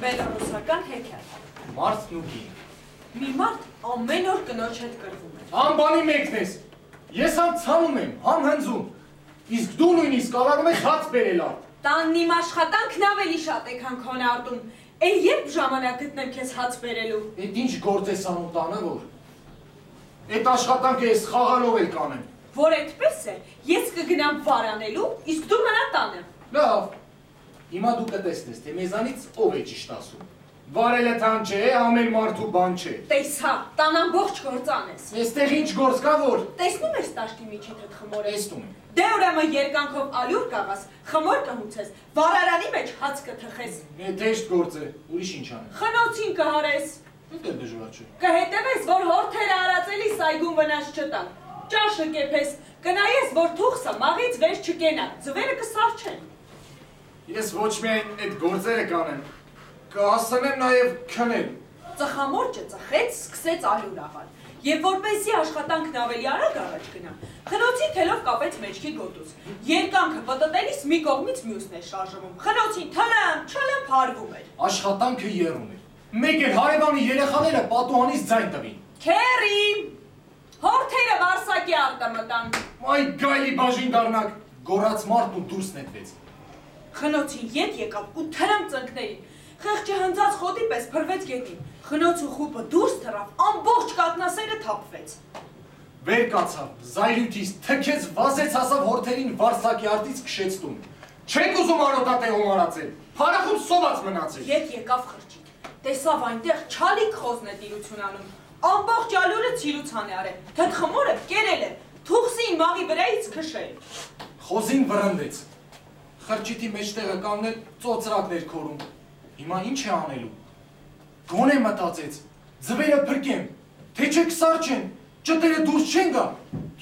Բելորուսական հեքիաթ։ Մարդն ու կին։ Մի մարդ ամեն օր կնոջ հետ կռվում էր։ Անբանի մեկն ես։ Ես համ ցանում եմ, համ հնձում։ Իսկ դու նույնիսկ կարողում ես հաց բերել արդ։ Տանն իմ աշխատանքն ավելի շատ է, քան քո արտում։ Էլ երբ ժամանակ գտնեմ քեզ հաց բերելու։ Էդ ինչ գործ ես անում տանը, որ։ Էդ աշխատանքը ես խաղալով էլ կանեմ։ Որ այդպես է, ես կգնամ վարանելու, իսկ դու մնա տանը։ Լավ։ Հիմա դու կտեսնես, թե մեզանից ով է ճիշտ ասում։ Վարելը թան չէ, ամեն մարդու բան չէ։ Տես հա, տան ամբողջ գործան ես։ Այստեղ ինչ գործ կա որ։ Տեսնում ես տաշտի միջիդ խմորը։ Տեսնում եմ։ Դե ուրեմն երկանքով ալյուր կաղաս, խմոր կհուցես, վարարանի մեջ հաց կթխես։ Էդ հեշտ գործ է, ուրիշ ինչ անեմ։ Խնոցին կհարես։ Դա դժվար չէ։ Կհետևես, որ հորթերը արածելի սայգուն վնաս չտան։ Ճաշը կեփես, կնայես, որ թուխսը մաղից վեր չկենա, ձվերը կսարչեն։ Ես ոչ միայն այդ գործերը կանեմ, կհասցնեմ նաև քնել։ Ծխամորճը ծխեց, սկսեց ալյուր աղալ, եւ որպեսզի աշխատանքն ավելի արագ առաջ գնա, խնոցի թելով կապեց մեջքի գոտուց։ Երկանքը պտտելիս մի կողմից մյուսն էր շարժվում, խնոցին թլմ փարվում էր։ Աշխատանքը եռում էր։ Մեկ էլ հարևանի երեխաները պատուհանից ձայն տվին։ Քերի, հորթերը վարսակի արտը մտան։ Այ գայլի բաժին դառնակ, գոռաց մարդն ու դուրս նետվեց։ Խնոցին ետ եկավ ու թրմ ծնկներին։ Խեղճը հնձած խոտի պես փրվեց գետին։ Խնոց ու խուպը դուրս թռավ, ամբողջ կատնասերը թափվեց։ Վեր կացավ, զայրույթից թքեց, վազեց հասավ հորթերին վարսակի արտից քշեց տուն։ Չեք ուզում արոտատեղում արածել, փարախում սոված մնացել։ Ետ եկավ խրճիթ, տեսավ այնտեղ չալիք խոզն է տիրություն անում, ամբողջ ալյուրը ցիրուցան է արել, թթխմորը կերել է, թուխսին մաղի վրայից քշել։ Խոզին վրընդեց, խրճիթի մեջտեղը կանգնել ծոծրակներ քորում։ Հիմա ինչ է անելու։ Գոնե մտածեց, ձվերը փրկեմ, թե չէ կսարչեն, ճտերը դուրս չեն գա,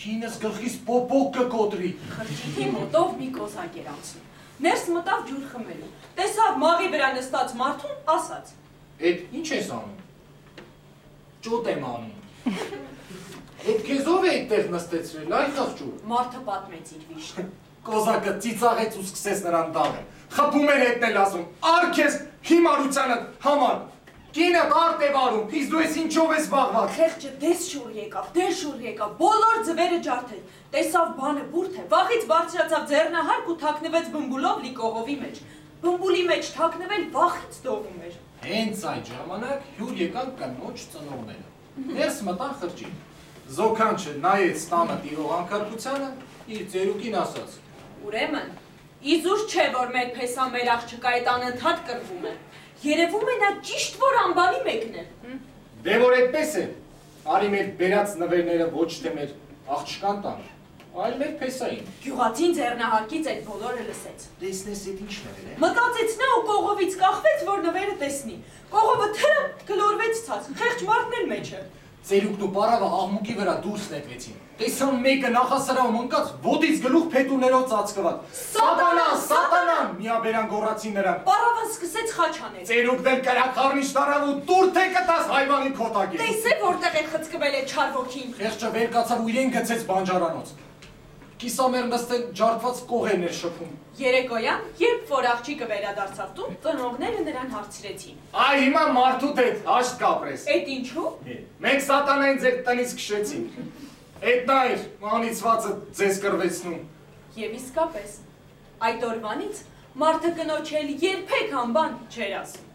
կինս գլխիս պոպոկ կկոտրի։ Խրճիթի մոտով մի կոզակ էր անցնում, ներս մտավ ջուր խմելու, տեսավ մաղի վրա նստած մարդուն, ասաց. Էդ ինչ ես անում։ Ճոտ եմ անում։ Էդ քեզ ով է այդտեղ նստեցրել, այ խղճուր։ Մարդը պատմեց իր վիշտը։ Կոզակը ծիծաղեց ու սկսեց նրան դաղել։ Խփում էր հետնել ասում, արքես հիմարությանդ համար։ Կինդ արդ է վարում, իսկ դու ես ինչով ես զբաղված։ Խեղճը դես շուռ եկավ, բոլոր ձվերը ջարդել, տեսավ բանը բուրդ է, վախից բարձրացավ ձեռնահարկ ու թաքնվեց բմբուլով լի կողովի մեջ։ Բմբուլի մեջ թաքնվել վախից դողում էր։ Հենց այդ ժամանակ հյուր եկան կնոջ ծնողները։ Ներս մտան խրճին։ Զոքանչը նայեց տանը տիրող անկարգությանը, իր ծերուկին ասաց. Ուրեմն, իզուր չէ, որ մեր փեսա մեր աղջկա այդ անընդհատ կռվում է։ Երևում է նա ճիշտ որ անբանի մեկն է։ Դե որ այդպես է, արի մեր բերած նվերները ոչ թե մեր աղջկան տան, այլ մեր փեսային։ Գյուղացին ձեռնահարկից այդ բոլորը լսեց։ Տեսնես այդ ինչ նվեր է։ Մտածեց նա ու կողովից կախվեց, որ նվերը տեսնի։ Կողովը թրմ գլորվեց ցած, խեղճ մարդն էլ մեջ է։ Ծերուկն ու պարավը աղմուկի վրա դուրս նետվեցին։ Տեսան մեկը նախասրահում ընկած, ոտից գլուխ փետուրներով ծածկված։ Սատանա, սատանա, միաբերան գոռացին նրան։ Պարավն սկսեց խաչ անել։ Ծերուկն էլ կրակառնիչ տարավ ու տուր թե կտաս հայվանի քոտակի։ Տեսե որտեղ է խցկվել է չար ոգին։ Խեղճը վեր կացավ ու իրեն գցեց բանջարանոց։ Կիսամեր նստել ջարդված կողերն էր շփում։ Երեկոյան, երբ որ աղջիկը վերադարձավ տուն, ծնողները նրան հարցրեցին. Այ հիմա մարդուդ հետ հաշտ կապրես։ Էդ ինչու։ Մենք սատանային ձեր տնից քշեցինք։ Էդ նա էր անիծվածը ձեզ կռվեցնում։ Եվ իսկապես, այդ օրվանից մարդը կնոջ էլ երբեք անբան չէր ասում։